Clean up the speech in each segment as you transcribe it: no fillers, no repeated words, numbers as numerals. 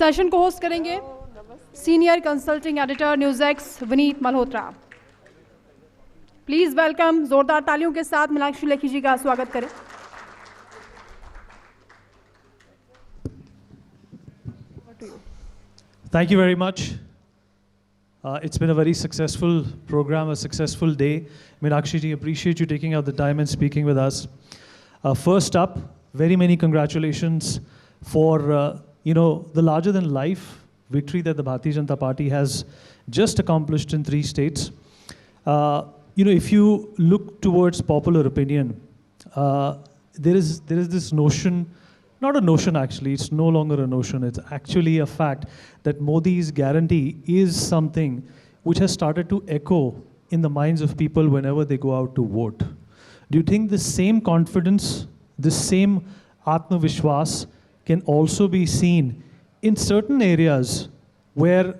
Session को host करेंगे senior consulting editor NewsX Vineet Malhotra. Please welcome, जोरदार तालियों के साथ मीनाक्षी लेखी जी का स्वागत करें। Thank you very much. It's been a very successful program, a successful day. Meenakshi ji, appreciate you taking out the time and speaking with us. First up, very many congratulations for the larger-than-life victory that the Bharatiya Janata Party has just accomplished in 3 states. If you look towards popular opinion, there is this notion. Not a notion actually, it's no longer a notion, it's actually a fact that Modi's guarantee is something which has started to echo in the minds of people whenever they go out to vote. Do you think the same confidence, the same Atma Vishwas can also be seen in certain areas where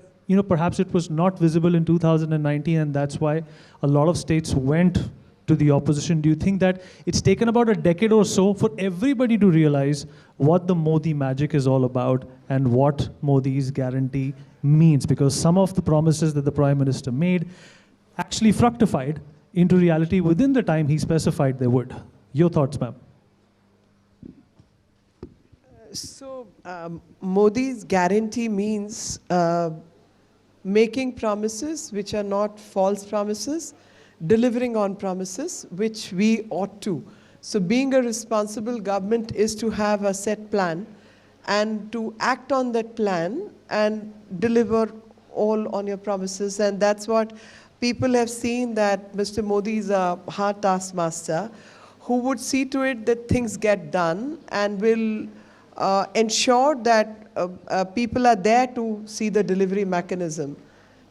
perhaps it was not visible in 2019 and that's why a lot of states went to the opposition? Do you think that it's taken about a decade or so for everybody to realize what the Modi magic is all about and what Modi's guarantee means? Because some of the promises that the Prime Minister made actually fructified into reality within the time he specified they would. Your thoughts, ma'am? Modi's guarantee means making promises which are not false promises, delivering on promises which we ought to. So being a responsible government is to have a set plan and to act on that plan and deliver all on your promises. And that's what people have seen, that Mr. Modi is a hard taskmaster who would see to it that things get done and will ensure that people are there to see the delivery mechanism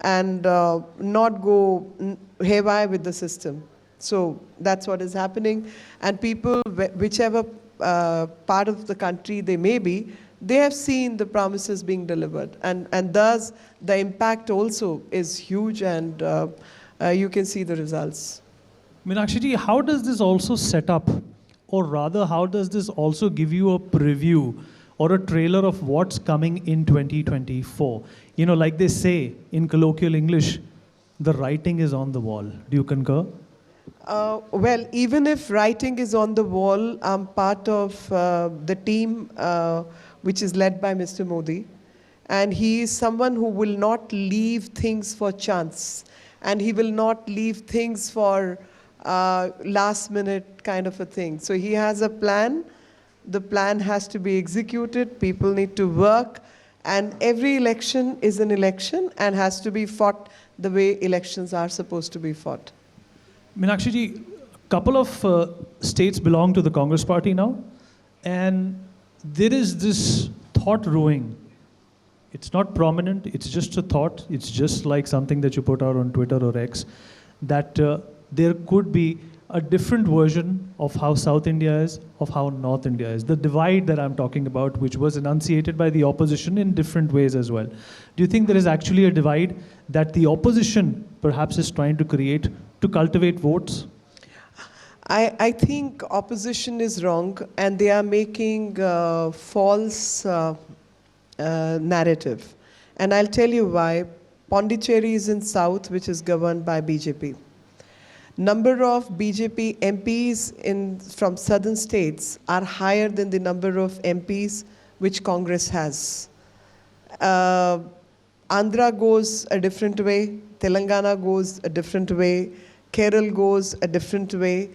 and not go haywire with the system. So that's what is happening. And people, whichever part of the country they may be, they have seen the promises being delivered. And thus, the impact also is huge and you can see the results. Meenakshi ji, how does this also set up, or rather, how does this also give you a preview or a trailer of what's coming in 2024? Like they say in colloquial English, the writing is on the wall. Do you concur? Well, even if writing is on the wall, I'm part of the team which is led by Mr. Modi. And he is someone who will not leave things for chance. And he will not leave things for last minute kind of a thing. So he has a plan. The plan has to be executed. People need to work. And every election is an election and has to be fought the way elections are supposed to be fought. Meenakshi ji, a couple of states belong to the Congress party now, and there is this thought brewing. It's not prominent, it's just a thought, it's just like something that you put out on Twitter or X, that there could be a different version of how South India is, of how North India is. The divide that I'm talking about, which was enunciated by the opposition in different ways as well. Do you think there is actually a divide that the opposition perhaps is trying to create to cultivate votes? I think opposition is wrong and they are making false narrative. And I'll tell you why. Pondicherry is in South, which is governed by BJP. Number of BJP MPs from southern states are higher than the number of MPs which Congress has. Andhra goes a different way, Telangana goes a different way, Kerala goes a different way,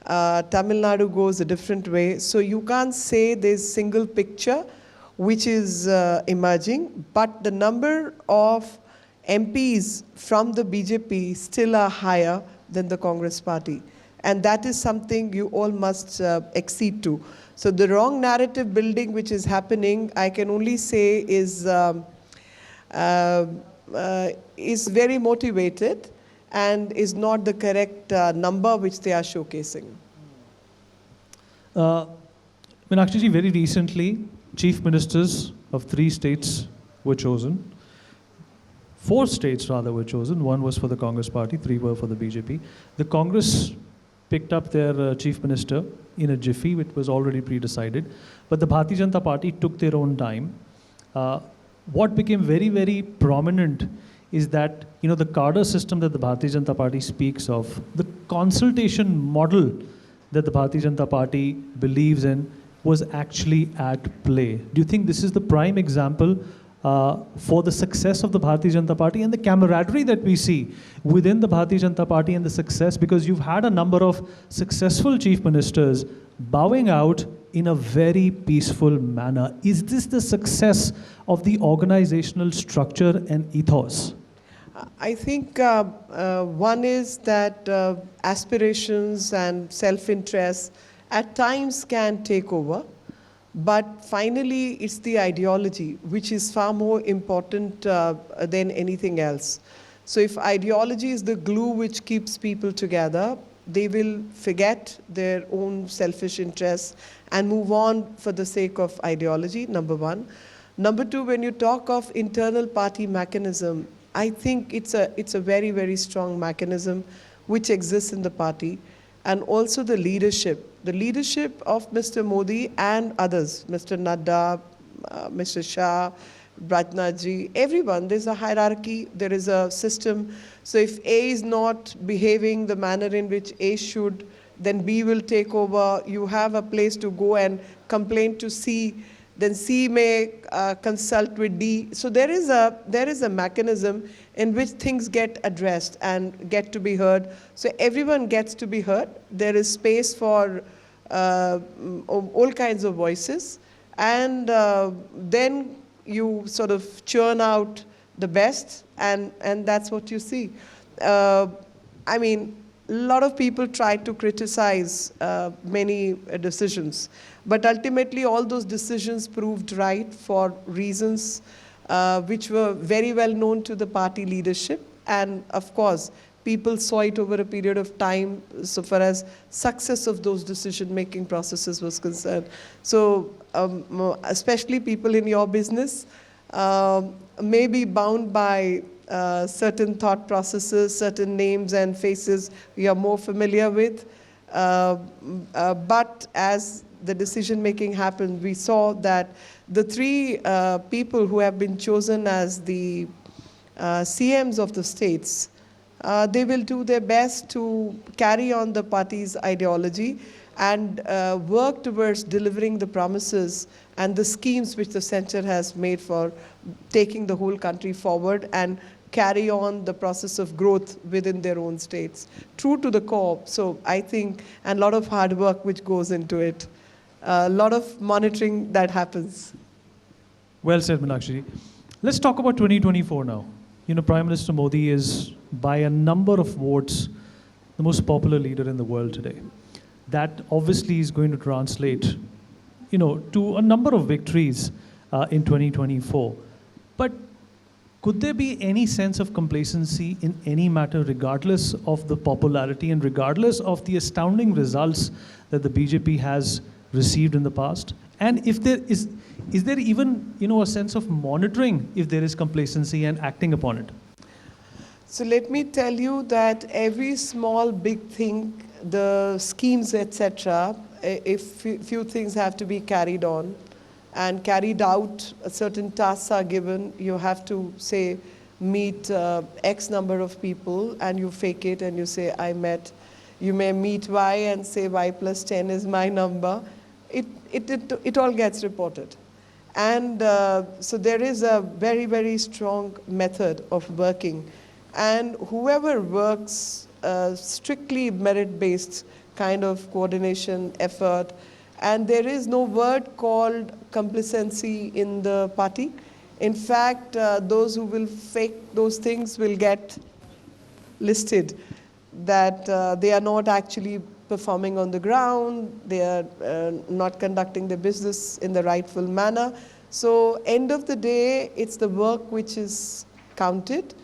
Tamil Nadu goes a different way. So you can't say there's single picture which is emerging, but the number of MPs from the BJP still are higher than the Congress party. And that is something you all must accede to. So the wrong narrative building which is happening, I can only say is very motivated and is not the correct number which they are showcasing. Meenakshi ji, very recently, chief ministers of 3 states were chosen. 4 states rather were chosen. 1 was for the Congress party, 3 were for the BJP. The Congress picked up their chief minister in a jiffy, which was already pre-decided. But the Bharatiya Janata Party took their own time. what became very, very prominent is that, the cadre system that the Bharatiya Janata Party speaks of, the consultation model that the Bharatiya Janata Party believes in was actually at play. Do you think this is the prime example for the success of the Bharatiya Janata Party and the camaraderie that we see within the Bharatiya Janata Party and the success? Because you've had a number of successful chief ministers bowing out in a very peaceful manner. Is this the success of the organizational structure and ethos? I think one is that aspirations and self-interest at times can take over, but finally it's the ideology which is far more important than anything else. So if ideology is the glue which keeps people together, they will forget their own selfish interests and move on for the sake of ideology, number one. Number two, when you talk of internal party mechanism, I think it's a very, very strong mechanism which exists in the party, and also the leadership. The leadership of Mr. Modi and others, Mr. Nadda, Mr. Shah, Bratnaji, everyone, there's a hierarchy, there is a system. So if A is not behaving the manner in which A should, then B will take over. You have a place to go and complain to C, then C may consult with D. So there is a mechanism in which things get addressed and get to be heard. So everyone gets to be heard. There is space for all kinds of voices. And then you sort of churn out the best, and that's what you see. I mean, a lot of people try to criticize many decisions, but ultimately all those decisions proved right for reasons which were very well known to the party leadership, and of course people saw it over a period of time so far as success of those decision-making processes was concerned. So especially people in your business may be bound by certain thought processes, certain names and faces we are more familiar with. But as the decision-making happened, we saw that the three people who have been chosen as the CMs of the states, they will do their best to carry on the party's ideology and work towards delivering the promises and the schemes which the center has made for taking the whole country forward and carry on the process of growth within their own states. True to the core. So I think, and a lot of hard work which goes into it. A lot of monitoring that happens. Well said, Meenakshi. Let's talk about 2024 now. Prime Minister Modi is, by a number of votes, the most popular leader in the world today. That obviously is going to translate, to a number of victories in 2024. But could there be any sense of complacency in any matter, regardless of the popularity and regardless of the astounding results that the BJP has received in the past? And if there is there even, a sense of monitoring if there is complacency and acting upon it? So let me tell you that every small, big thing, the schemes, etc., if few things have to be carried on and carried out, certain tasks are given, you have to say, meet X number of people, and you fake it and you say, I met. You may meet Y and say Y plus 10 is my number. It all gets reported. And so there is a very, very strong method of working. And whoever works strictly merit-based kind of coordination effort, and there is no word called complacency in the party. In fact, those who will fake those things will get listed, that they are not actually performing on the ground, they are not conducting their business in the rightful manner. So end of the day, it's the work which is counted,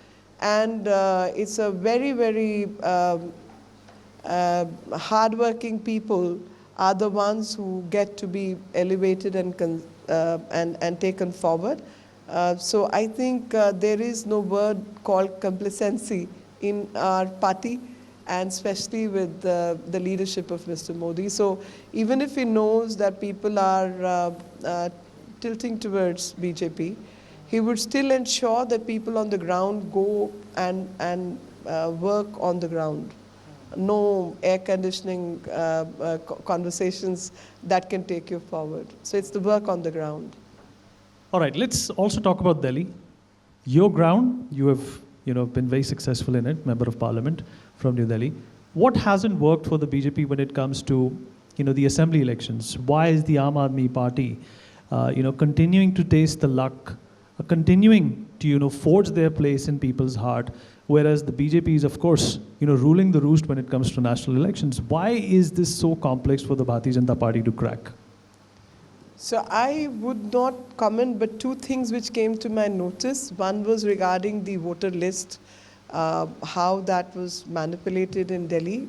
and it's a very, very hardworking people are the ones who get to be elevated and taken forward. So I think there is no word called complacency in our party, and especially with the leadership of Mr. Modi. So even if he knows that people are tilting towards BJP, he would still ensure that people on the ground go and work on the ground. No air conditioning conversations that can take you forward. So it's the work on the ground. All right, let's also talk about Delhi. Your ground, you have been very successful in it, Member of Parliament from New Delhi. What hasn't worked for the BJP when it comes to the assembly elections? Why is the Aam Aadmi Party continuing to taste the luck, continuing to forge their place in people's heart, whereas the BJP is, of course, ruling the roost when it comes to national elections? Why is this so complex for the Bharatiya Janata Party to crack? So I would not comment, but two things which came to my notice. One was regarding the voter list, how that was manipulated in Delhi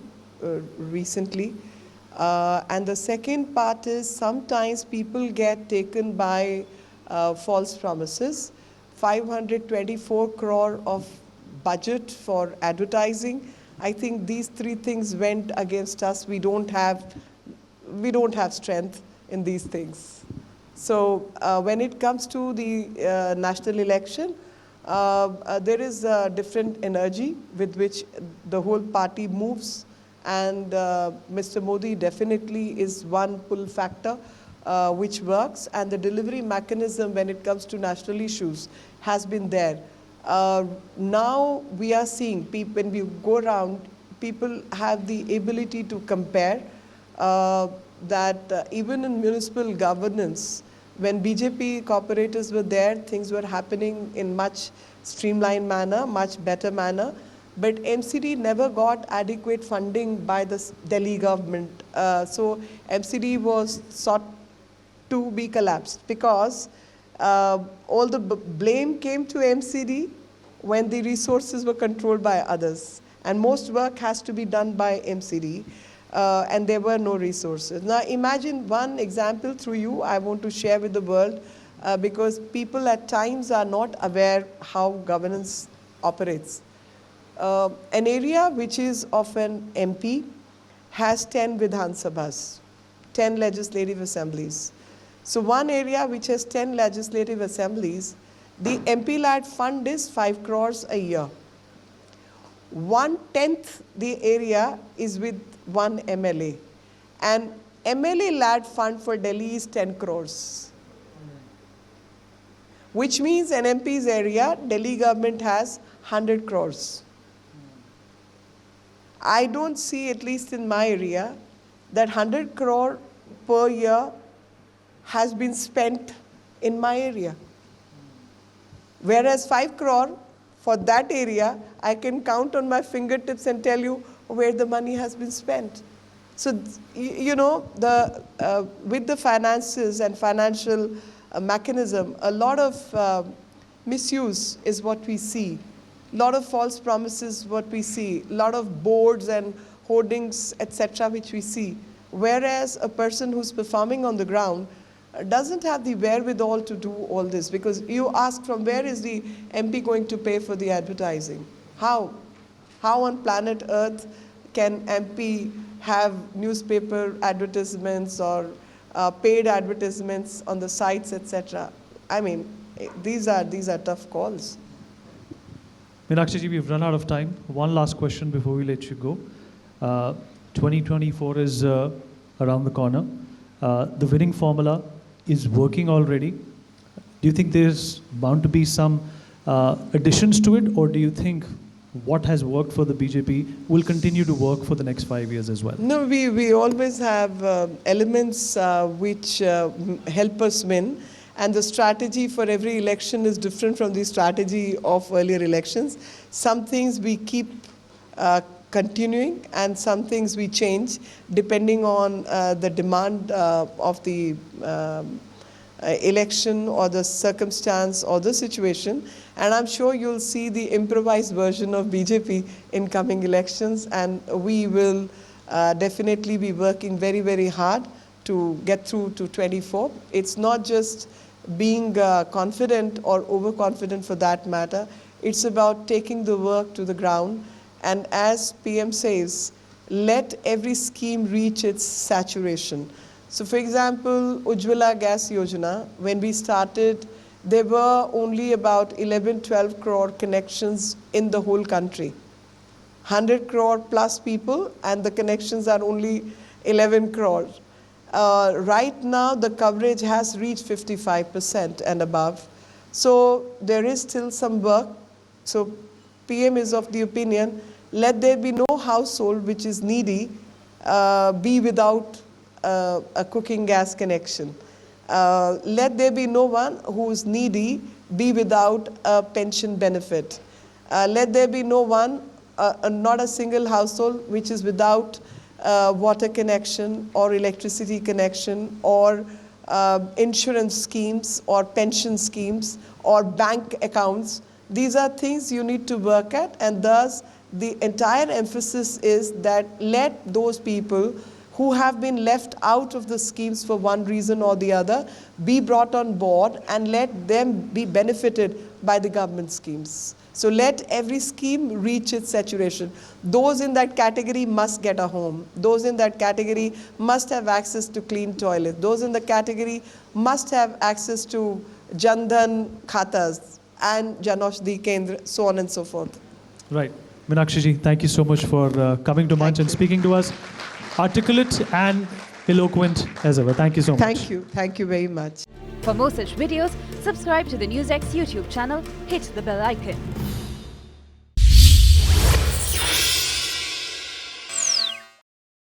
recently. And the second part is sometimes people get taken by false promises. 524 crore of budget for advertising. I think these three things went against us. We don't have strength in these things. So when it comes to the national election, there is a different energy with which the whole party moves, and Mr. Modi definitely is one pull factor which works, and the delivery mechanism when it comes to national issues has been there. Now we are seeing when we go around, people have the ability to compare that even in municipal governance, when BJP corporators were there, things were happening in much streamlined manner, much better manner. But MCD never got adequate funding by the Delhi government. So MCD was sought to be collapsed because all the blame came to MCD when the resources were controlled by others. And most work has to be done by MCD. And there were no resources. Now imagine one example through you I want to share with the world because people at times are not aware how governance operates. An area which is of an MP has 10 Vidhan Sabhas, 10 legislative assemblies. So one area which has 10 legislative assemblies, the MP lad fund is 5 crores a year. 1/10 the area is with one MLA. And MLA lad fund for Delhi is 10 crores. Which means an MP's area, Delhi government has 100 crores. I don't see, at least in my area, that 100 crore per year has been spent in my area. Whereas 5 crore for that area, I can count on my fingertips and tell you where the money has been spent. So, with the finances and financial mechanism, a lot of misuse is what we see. A lot of false promises, what we see. A lot of boards and hoardings, etc., which we see. Whereas a person who's performing on the ground doesn't have the wherewithal to do all this, because you ask from where is the MP going to pay for the advertising? How? How on planet Earth can MP have newspaper advertisements or paid advertisements on the sites, etc.? I mean, these are tough calls. Meenakshi ji, we've run out of time. One last question before we let you go. 2024 is around the corner. The winning formula is working already. Do you think there's bound to be some additions to it, or do you think what has worked for the BJP will continue to work for the next 5 years as well? No, we always have elements which help us win. And the strategy for every election is different from the strategy of earlier elections. Some things we keep continuing, and some things we change depending on the demand of the election or the circumstance or the situation. And I'm sure you'll see the improvised version of BJP in coming elections, and we will definitely be working very, very hard to get through to 24. It's not just being confident or overconfident for that matter. It's about taking the work to the ground. And as PM says, let every scheme reach its saturation. So for example, Ujjwala Gas Yojana, when we started, there were only about 11-12 crore connections in the whole country. 100 crore plus people, and the connections are only 11 crores. Right now, the coverage has reached 55% and above. So there is still some work. So PM is of the opinion, let there be no household which is needy be without a cooking gas connection. Let there be no one who is needy be without a pension benefit. Let there be no one, not a single household which is without water connection or electricity connection or insurance schemes or pension schemes or bank accounts. These are things you need to work at, and thus the entire emphasis is that let those people who have been left out of the schemes for one reason or the other be brought on board, and let them be benefited by the government schemes. So let every scheme reach its saturation. Those in that category must get a home. Those in that category must have access to clean toilet. Those in the category must have access to Jan Dhan Khatas and Janaushadhi Kendra, so on and so forth. Right. Meenakshi ji, thank you so much for coming to Manch and speaking to us. Articulate and eloquent as ever. Thank you so much. Thank you. Thank you very much. For more such videos, subscribe to the NewsX YouTube channel, hit the bell icon.